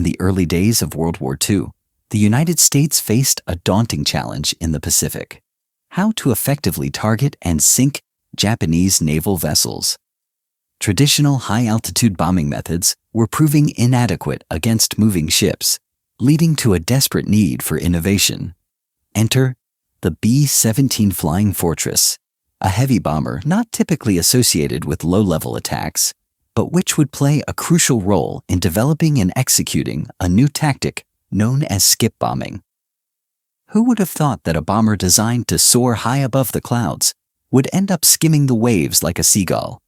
the early days of World War II, the United States faced a daunting challenge in the Pacific: how to effectively target and sink Japanese naval vessels. Traditional high-altitude bombing methods were proving inadequate against moving ships, leading to a desperate need for innovation. Enter the B-17 Flying Fortress, a heavy bomber not typically associated with low-level attacks, but which would play a crucial role in developing and executing a new tactic known as skip bombing. Who would have thought that a bomber designed to soar high above the clouds would end up skimming the waves like a seagull?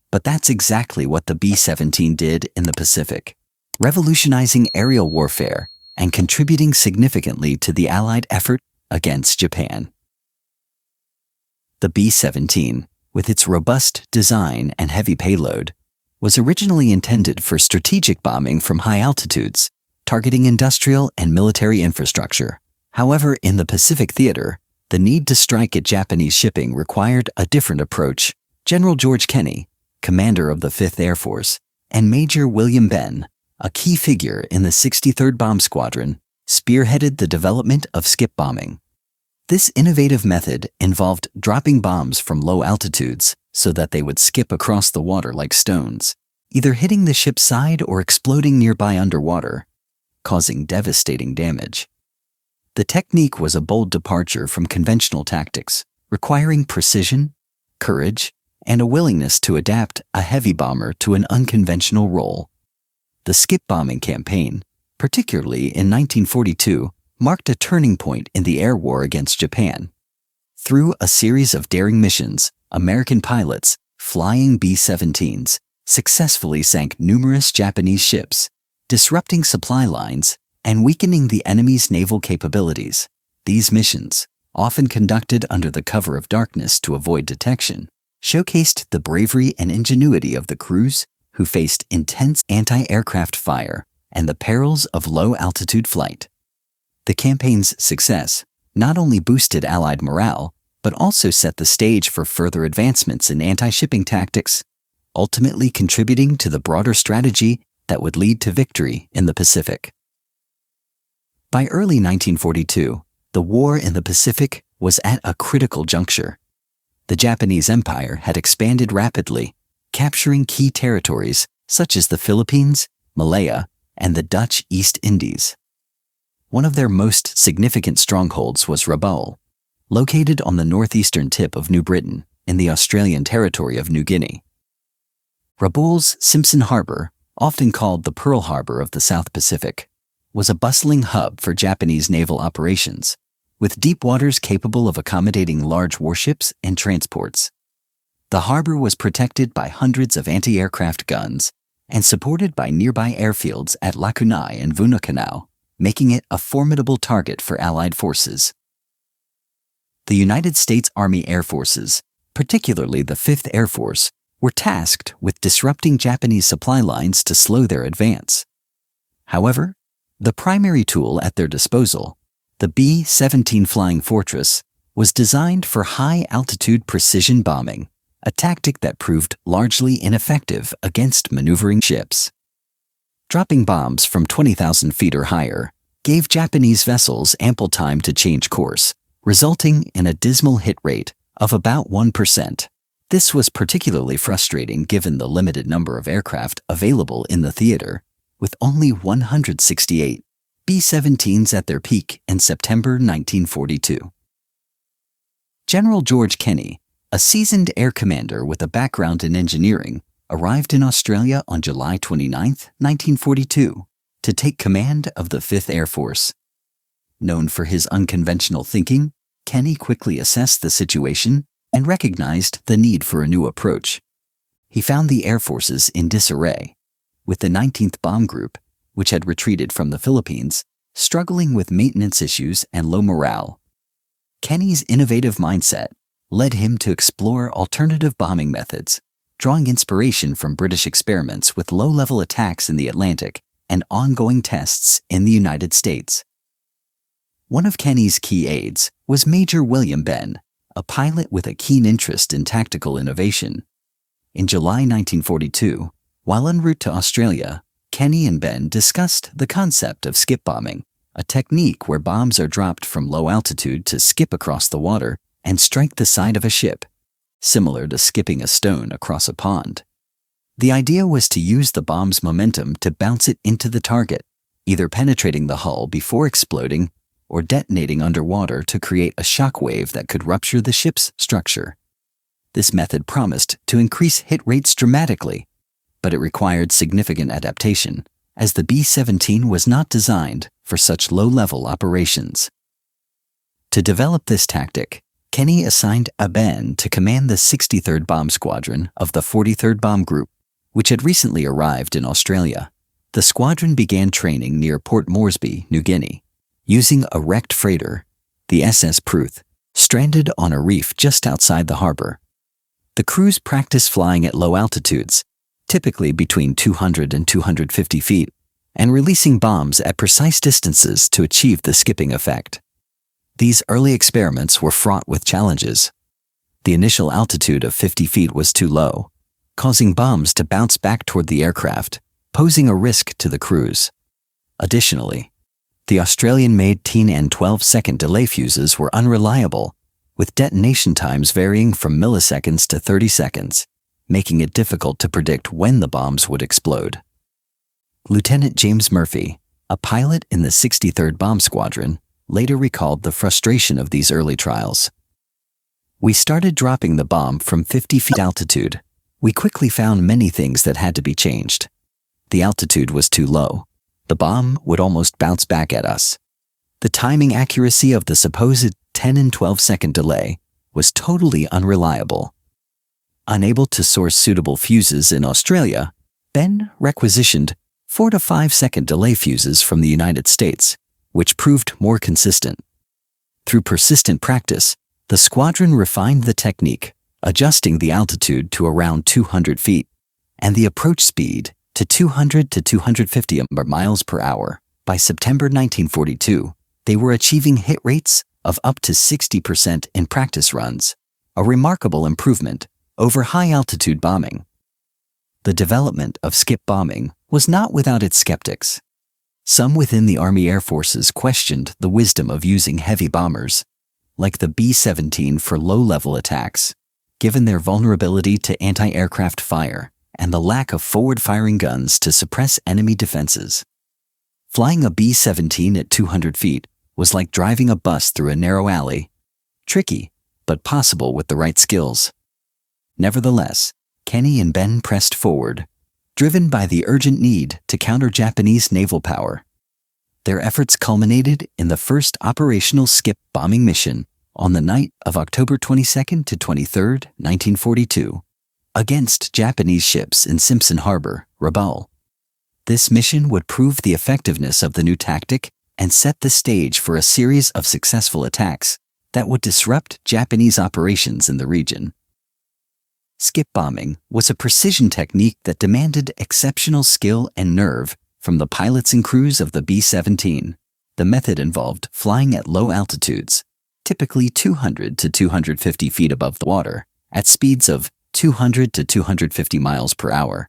But that's exactly what the B-17 did in the Pacific, revolutionizing aerial warfare and contributing significantly to the Allied effort against Japan. The B-17, with its robust design and heavy payload, was originally intended for strategic bombing from high altitudes, targeting industrial and military infrastructure. However, in the Pacific theater, the need to strike at Japanese shipping required a different approach. General George Kenney, commander of the 5th Air Force, and Major William Benn, a key figure in the 63rd Bomb Squadron, spearheaded the development of skip bombing. This innovative method involved dropping bombs from low altitudes so that they would skip across the water like stones, either hitting the ship's side or exploding nearby underwater, causing devastating damage. The technique was a bold departure from conventional tactics, requiring precision, courage, and a willingness to adapt a heavy bomber to an unconventional role. The skip bombing campaign, particularly in 1942, marked a turning point in the air war against Japan. Through a series of daring missions, American pilots, flying B-17s, successfully sank numerous Japanese ships, disrupting supply lines and weakening the enemy's naval capabilities. These missions, often conducted under the cover of darkness to avoid detection, showcased the bravery and ingenuity of the crews who faced intense anti-aircraft fire and the perils of low-altitude flight. The campaign's success not only boosted Allied morale, but also set the stage for further advancements in anti-shipping tactics, ultimately contributing to the broader strategy that would lead to victory in the Pacific. By early 1942, the war in the Pacific was at a critical juncture. The Japanese Empire had expanded rapidly, capturing key territories such as the Philippines, Malaya, and the Dutch East Indies. One of their most significant strongholds was Rabaul, located on the northeastern tip of New Britain in the Australian territory of New Guinea. Rabaul's Simpson Harbor, often called the Pearl Harbor of the South Pacific, was a bustling hub for Japanese naval operations, with deep waters capable of accommodating large warships and transports. The harbor was protected by hundreds of anti-aircraft guns and supported by nearby airfields at Lakunai and Vunakanau, making it a formidable target for Allied forces. The United States Army Air Forces, particularly the 5th Air Force, were tasked with disrupting Japanese supply lines to slow their advance. However, the primary tool at their disposal, the B-17 Flying Fortress, was designed for high-altitude precision bombing, a tactic that proved largely ineffective against maneuvering ships. Dropping bombs from 20,000 feet or higher gave Japanese vessels ample time to change course, resulting in a dismal hit rate of about 1%. This was particularly frustrating given the limited number of aircraft available in the theater, with only 168 B-17s at their peak in September 1942. General George Kenney, a seasoned air commander with a background in engineering, arrived in Australia on July 29, 1942, to take command of the 5th Air Force. Known for his unconventional thinking, Kenney quickly assessed the situation and recognized the need for a new approach. He found the air forces in disarray, with the 19th Bomb Group, which had retreated from the Philippines, struggling with maintenance issues and low morale. Kenney's innovative mindset led him to explore alternative bombing methods, drawing inspiration from British experiments with low-level attacks in the Atlantic and ongoing tests in the United States. One of Kenney's key aides was Major William Benn, a pilot with a keen interest in tactical innovation. In July 1942, while en route to Australia, Kenney and Benn discussed the concept of skip bombing, a technique where bombs are dropped from low altitude to skip across the water and strike the side of a ship, similar to skipping a stone across a pond. The idea was to use the bomb's momentum to bounce it into the target, either penetrating the hull before exploding or detonating underwater to create a shock wave that could rupture the ship's structure. This method promised to increase hit rates dramatically, but it required significant adaptation, as the B-17 was not designed for such low-level operations. To develop this tactic, Kenney assigned a Benn to command the 63rd Bomb Squadron of the 43rd Bomb Group, which had recently arrived in Australia. The squadron began training near Port Moresby, New Guinea, using a wrecked freighter, the SS Pruth, stranded on a reef just outside the harbor. The crews practiced flying at low altitudes, typically between 200 and 250 feet, and releasing bombs at precise distances to achieve the skipping effect. These early experiments were fraught with challenges. The initial altitude of 50 feet was too low, causing bombs to bounce back toward the aircraft, posing a risk to the crews. Additionally, the Australian-made 10 and 12-second delay fuses were unreliable, with detonation times varying from milliseconds to 30 seconds, making it difficult to predict when the bombs would explode. Lieutenant James Murphy, a pilot in the 63rd Bomb Squadron, later recalled the frustration of these early trials. "We started dropping the bomb from 50 feet altitude. We quickly found many things that had to be changed. The altitude was too low. The bomb would almost bounce back at us. The timing accuracy of the supposed 10 and 12-second delay was totally unreliable." Unable to source suitable fuses in Australia, Benn requisitioned 4 to 5-second delay fuses from the United States, which proved more consistent. Through persistent practice, the squadron refined the technique, adjusting the altitude to around 200 feet and the approach speed to 200 to 250 miles per hour. By September 1942, they were achieving hit rates of up to 60% in practice runs, a remarkable improvement over high-altitude bombing. The development of skip bombing was not without its skeptics. Some within the Army Air Forces questioned the wisdom of using heavy bombers, like the B-17 for low-level attacks, given their vulnerability to anti-aircraft fire and the lack of forward-firing guns to suppress enemy defenses. Flying a B-17 at 200 feet was like driving a bus through a narrow alley, tricky, but possible with the right skills. Nevertheless, Kenney and Benn pressed forward, driven by the urgent need to counter Japanese naval power. Their efforts culminated in the first operational skip bombing mission on the night of October 22nd to 23rd, 1942, against Japanese ships in Simpson Harbor, Rabaul. This mission would prove the effectiveness of the new tactic and set the stage for a series of successful attacks that would disrupt Japanese operations in the region. Skip bombing was a precision technique that demanded exceptional skill and nerve from the pilots and crews of the B-17. The method involved flying at low altitudes, typically 200 to 250 feet above the water, at speeds of 200 to 250 miles per hour.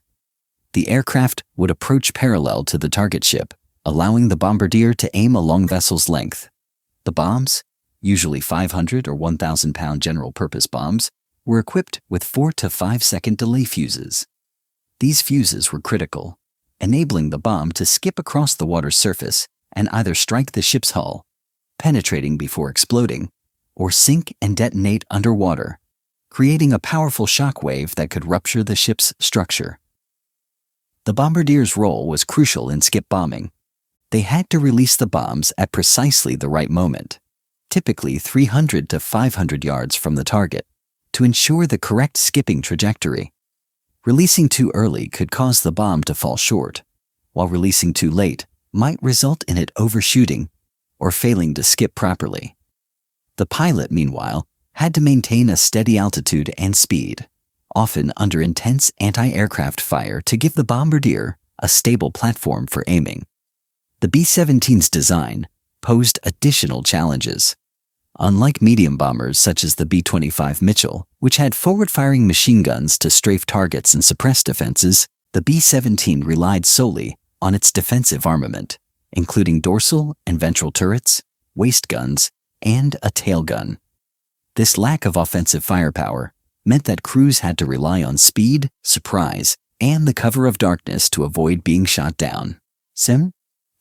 The aircraft would approach parallel to the target ship, allowing the bombardier to aim along the vessel's length. The bombs, usually 500 or 1,000-pound general-purpose bombs, were equipped with 4 to 5-second delay fuses. These fuses were critical, enabling the bomb to skip across the water's surface and either strike the ship's hull, penetrating before exploding, or sink and detonate underwater, creating a powerful shock wave that could rupture the ship's structure. The bombardier's role was crucial in skip bombing. They had to release the bombs at precisely the right moment, typically 300 to 500 yards from the target, to ensure the correct skipping trajectory. Releasing too early could cause the bomb to fall short, while releasing too late might result in it overshooting or failing to skip properly. The pilot, meanwhile, had to maintain a steady altitude and speed, often under intense anti-aircraft fire to give the bombardier a stable platform for aiming. The B-17's design posed additional challenges. Unlike medium bombers such as the B-25 Mitchell, which had forward-firing machine guns to strafe targets and suppress defenses, the B-17 relied solely on its defensive armament, including dorsal and ventral turrets, waist guns, and a tail gun. This lack of offensive firepower meant that crews had to rely on speed, surprise, and the cover of darkness to avoid being shot down.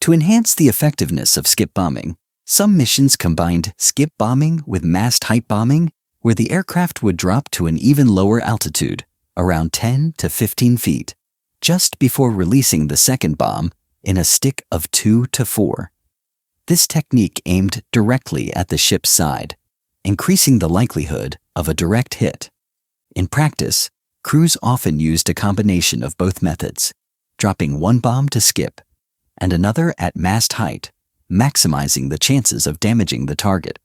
To enhance the effectiveness of skip bombing, some missions combined skip bombing with mast height bombing, where the aircraft would drop to an even lower altitude, around 10 to 15 feet, just before releasing the second bomb in a stick of 2 to 4. This technique aimed directly at the ship's side, increasing the likelihood of a direct hit. In practice, crews often used a combination of both methods, dropping one bomb to skip and another at mast height, maximizing the chances of damaging the target.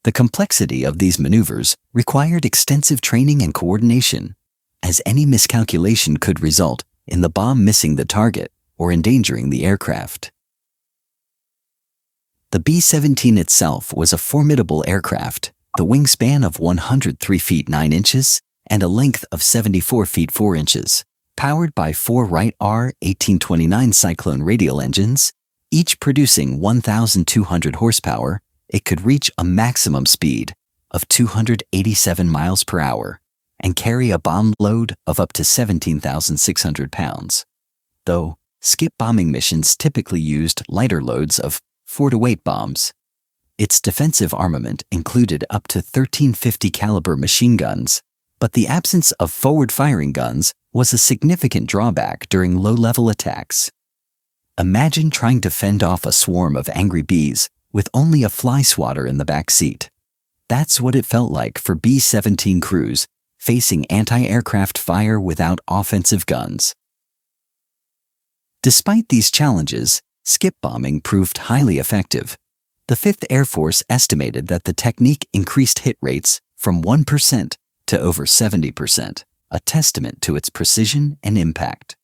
The complexity of these maneuvers required extensive training and coordination, as any miscalculation could result in the bomb missing the target or endangering the aircraft. The B-17 itself was a formidable aircraft, the wingspan of 103 feet 9 inches and a length of 74 feet 4 inches. Powered by 4 Wright R-1829 Cyclone radial engines, each producing 1,200 horsepower, it could reach a maximum speed of 287 miles per hour and carry a bomb load of up to 17,600 pounds. Though, skip bombing missions typically used lighter loads of 4 to 8 bombs. Its defensive armament included up to 1350 caliber machine guns, but the absence of forward-firing guns was a significant drawback during low-level attacks. Imagine trying to fend off a swarm of angry bees with only a fly swatter in the back seat. That's what it felt like for B-17 crews facing anti-aircraft fire without offensive guns. Despite these challenges, skip bombing proved highly effective. The 5th Air Force estimated that the technique increased hit rates from 1% to over 70%, a testament to its precision and impact.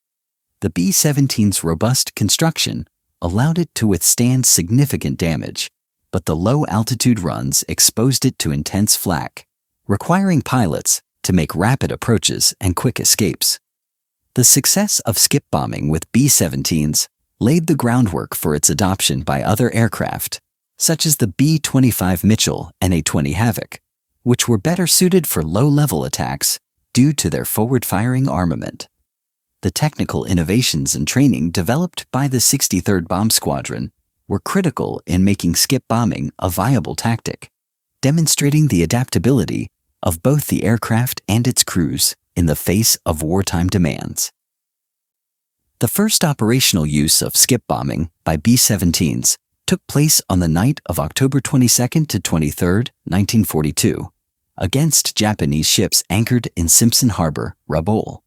The B-17's robust construction allowed it to withstand significant damage, but the low-altitude runs exposed it to intense flak, requiring pilots to make rapid approaches and quick escapes. The success of skip bombing with B-17s laid the groundwork for its adoption by other aircraft, such as the B-25 Mitchell and A-20 Havoc, which were better suited for low-level attacks due to their forward-firing armament. The technical innovations and training developed by the 63rd Bomb Squadron were critical in making skip bombing a viable tactic, demonstrating the adaptability of both the aircraft and its crews in the face of wartime demands. The first operational use of skip bombing by B-17s took place on the night of October 22nd to 23rd, 1942, against Japanese ships anchored in Simpson Harbor, Rabaul.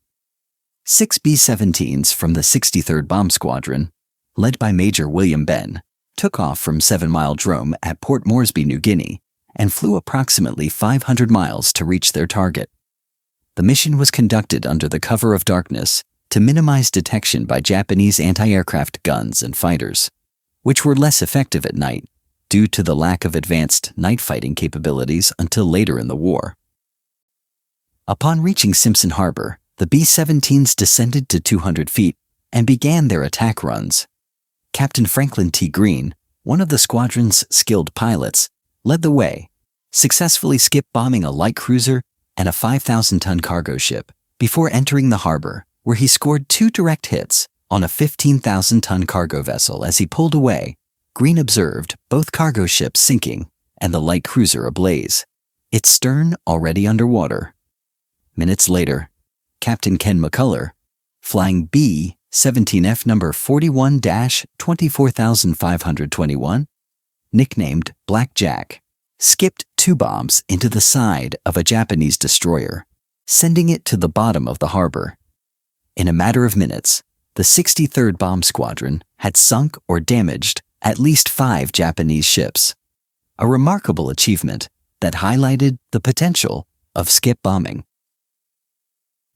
6 B-17s from the 63rd Bomb Squadron, led by Major William Benn, took off from 7 Mile Drome at Port Moresby, New Guinea, and flew approximately 500 miles to reach their target. The mission was conducted under the cover of darkness to minimize detection by Japanese anti-aircraft guns and fighters, which were less effective at night due to the lack of advanced night fighting capabilities until later in the war. Upon reaching Simpson Harbor, the B-17s descended to 200 feet and began their attack runs. Captain Franklin T. Green, one of the squadron's skilled pilots, led the way, successfully skip bombing a light cruiser and a 5,000-ton cargo ship before entering the harbor, where he scored 2 direct hits on a 15,000-ton cargo vessel. As he pulled away, Green observed both cargo ships sinking and the light cruiser ablaze, its stern already underwater. Minutes later, Captain Ken McCullough, flying B-17F number 41-24521, nicknamed Black Jack, skipped 2 bombs into the side of a Japanese destroyer, sending it to the bottom of the harbor. In a matter of minutes, the 63rd Bomb Squadron had sunk or damaged at least 5 Japanese ships, a remarkable achievement that highlighted the potential of skip bombing.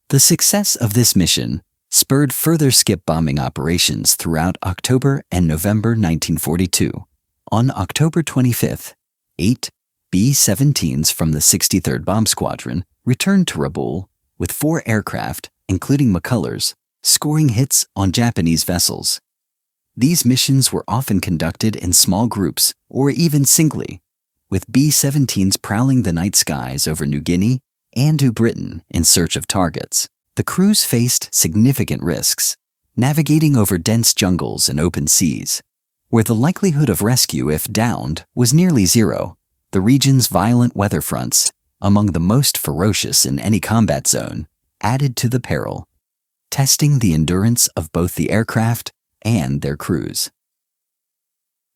The success of this mission spurred further skip bombing operations throughout October and November 1942. On October 25th, 8 B-17s from the 63rd Bomb Squadron returned to Rabaul with 4 aircraft, including McCullough's, scoring hits on Japanese vessels. These missions were often conducted in small groups or even singly, with B-17s prowling the night skies over New Guinea and New Britain in search of targets. The crews faced significant risks, navigating over dense jungles and open seas, where the likelihood of rescue if downed was nearly zero. The region's violent weather fronts, among the most ferocious in any combat zone, added to the peril, testing the endurance of both the aircraft and their crews.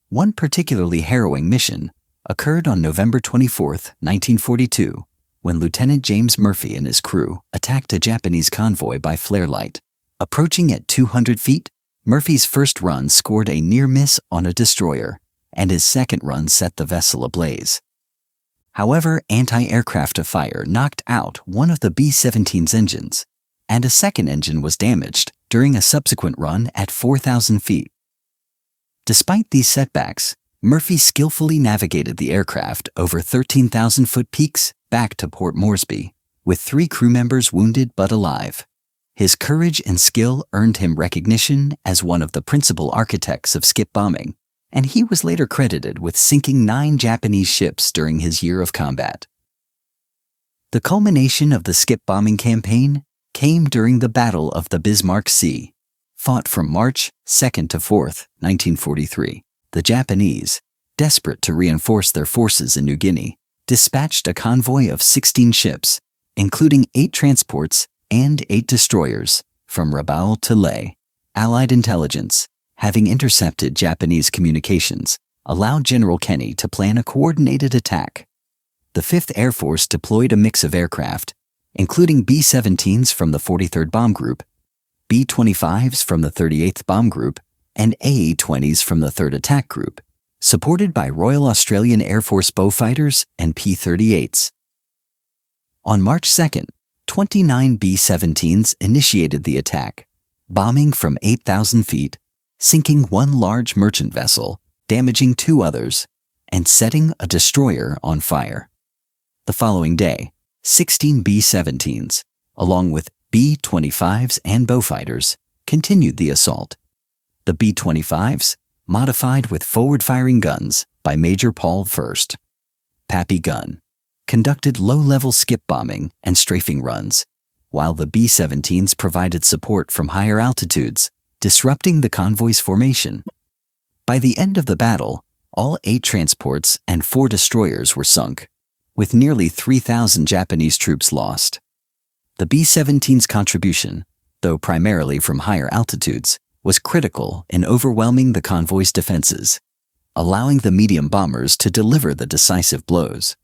One particularly harrowing mission occurred on November 24, 1942, when Lieutenant James Murphy and his crew attacked a Japanese convoy by flare light. Approaching at 200 feet, Murphy's first run scored a near miss on a destroyer, and his second run set the vessel ablaze. However, anti-aircraft fire knocked out one of the B-17's engines, and a second engine was damaged during a subsequent run at 4,000 feet. Despite these setbacks, Murphy skillfully navigated the aircraft over 13,000-foot peaks back to Port Moresby, with 3 crew members wounded but alive. His courage and skill earned him recognition as one of the principal architects of skip bombing, and he was later credited with sinking 9 Japanese ships during his year of combat. The culmination of the skip bombing campaign came during the Battle of the Bismarck Sea, fought from March 2nd to 4th, 1943. The Japanese, desperate to reinforce their forces in New Guinea, dispatched a convoy of 16 ships, including 8 transports and 8 destroyers, from Rabaul to Leh. Allied intelligence, having intercepted Japanese communications, allowed General Kenney to plan a coordinated attack. The 5th Air Force deployed a mix of aircraft, including B-17s from the 43rd Bomb Group, B-25s from the 38th Bomb Group, and A-20s from the 3rd Attack Group, supported by Royal Australian Air Force Beaufighters and P-38s. On March 2nd, 29 B-17s initiated the attack, bombing from 8,000 feet, sinking 1 large merchant vessel, damaging 2 others, and setting a destroyer on fire. The following day, 16 B-17s, along with B-25s and Beaufighters, continued the assault. The B-25s, modified with forward-firing guns by Major Paul First, Pappy Gunn, conducted low-level skip bombing and strafing runs, while the B-17s provided support from higher altitudes, disrupting the convoy's formation. By the end of the battle, all 8 transports and 4 destroyers were sunk, with nearly 3,000 Japanese troops lost. The B-17's contribution, though primarily from higher altitudes, was critical in overwhelming the convoy's defenses, allowing the medium bombers to deliver the decisive blows.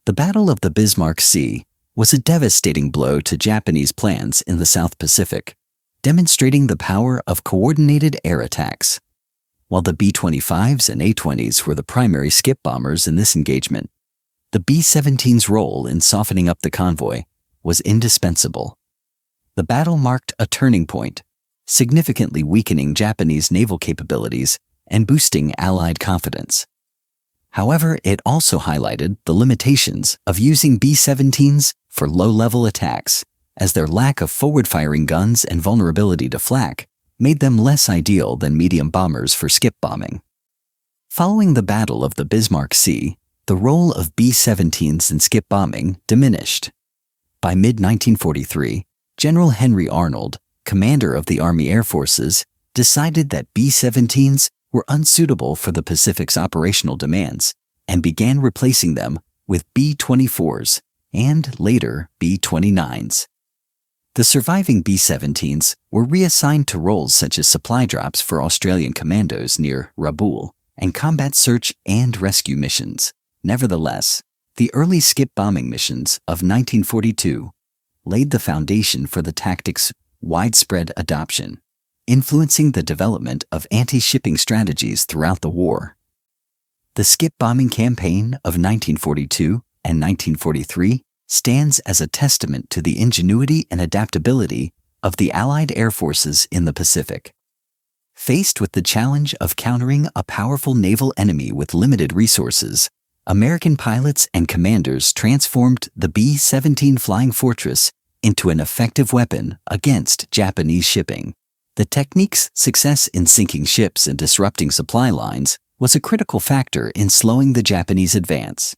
The Battle of the Bismarck Sea was a devastating blow to Japanese plans in the South Pacific, demonstrating the power of coordinated air attacks. While the B-25s and A-20s were the primary skip bombers in this engagement, the B-17's role in softening up the convoy was indispensable. The battle marked a turning point, significantly weakening Japanese naval capabilities and boosting Allied confidence. However, it also highlighted the limitations of using B-17s for low-level attacks, as their lack of forward-firing guns and vulnerability to flak made them less ideal than medium bombers for skip bombing. Following the Battle of the Bismarck Sea, the role of B-17s in skip bombing diminished. By mid-1943, General Henry Arnold, commander of the Army Air Forces, decided that B-17s were unsuitable for the Pacific's operational demands and began replacing them with B-24s and later B-29s. The surviving B-17s were reassigned to roles such as supply drops for Australian commandos near Rabaul and combat search and rescue missions. Nevertheless, the early skip bombing missions of 1942 laid the foundation for the tactic's widespread adoption, influencing the development of anti-shipping strategies throughout the war. The skip bombing campaign of 1942 and 1943 stands as a testament to the ingenuity and adaptability of the Allied air forces in the Pacific. Faced with the challenge of countering a powerful naval enemy with limited resources, American pilots and commanders transformed the B-17 Flying Fortress into an effective weapon against Japanese shipping. The technique's success in sinking ships and disrupting supply lines was a critical factor in slowing the Japanese advance,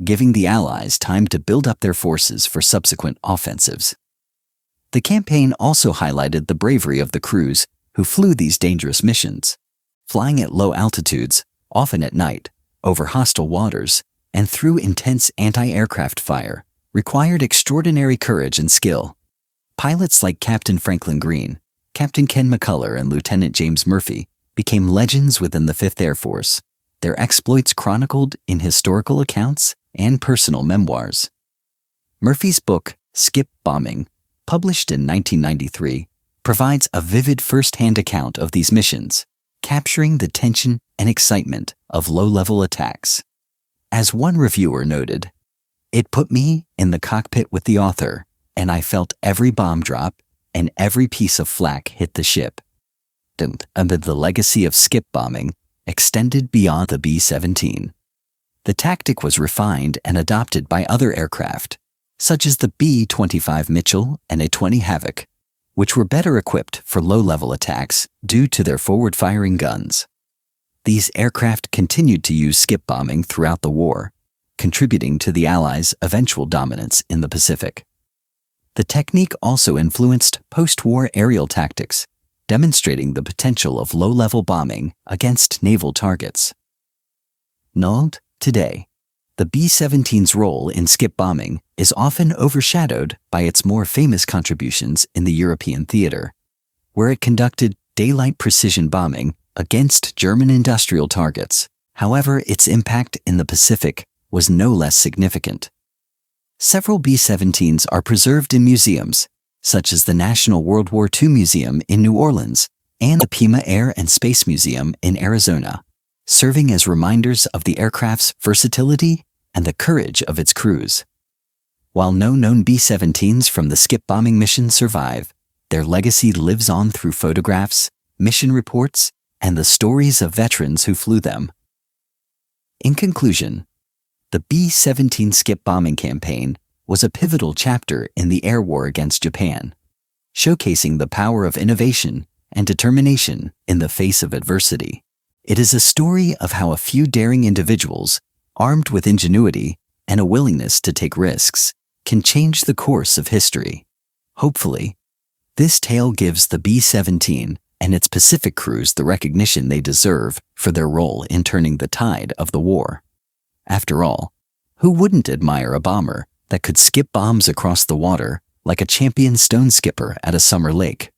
giving the Allies time to build up their forces for subsequent offensives. The campaign also highlighted the bravery of the crews who flew these dangerous missions. Flying at low altitudes, often at night, over hostile waters, and through intense anti-aircraft fire, required extraordinary courage and skill. Pilots like Captain Franklin Greene, Captain Ken McCullough, and Lieutenant James Murphy became legends within the 5th Air Force, their exploits chronicled in historical accounts and personal memoirs. Murphy's book, Skip Bombing, published in 1993, provides a vivid first-hand account of these missions, capturing the tension and excitement of low-level attacks. As one reviewer noted, "It put me in the cockpit with the author, and I felt every bomb drop and every piece of flak hit the ship." Amid the legacy of skip bombing extended beyond the B-17. The tactic was refined and adopted by other aircraft, such as the B-25 Mitchell and A-20 Havoc, which were better equipped for low-level attacks due to their forward-firing guns. These aircraft continued to use skip bombing throughout the war, contributing to the Allies' eventual dominance in the Pacific. The technique also influenced post-war aerial tactics, demonstrating the potential of low-level bombing against naval targets. Note, today, the B-17's role in skip bombing is often overshadowed by its more famous contributions in the European theater, where it conducted daylight precision bombing against German industrial targets. However, its impact in the Pacific was no less significant. Several B-17s are preserved in museums, such as the National World War II Museum in New Orleans and the Pima Air and Space Museum in Arizona, serving as reminders of the aircraft's versatility and the courage of its crews. While no known B-17s from the skip bombing mission survive, their legacy lives on through photographs, mission reports, and the stories of veterans who flew them. In conclusion, the B-17 skip bombing campaign was a pivotal chapter in the air war against Japan, showcasing the power of innovation and determination in the face of adversity. It is a story of how a few daring individuals, armed with ingenuity and a willingness to take risks, can change the course of history. Hopefully, this tale gives the B-17 and its Pacific crews the recognition they deserve for their role in turning the tide of the war. After all, who wouldn't admire a bomber that could skip bombs across the water like a champion stone skipper at a summer lake?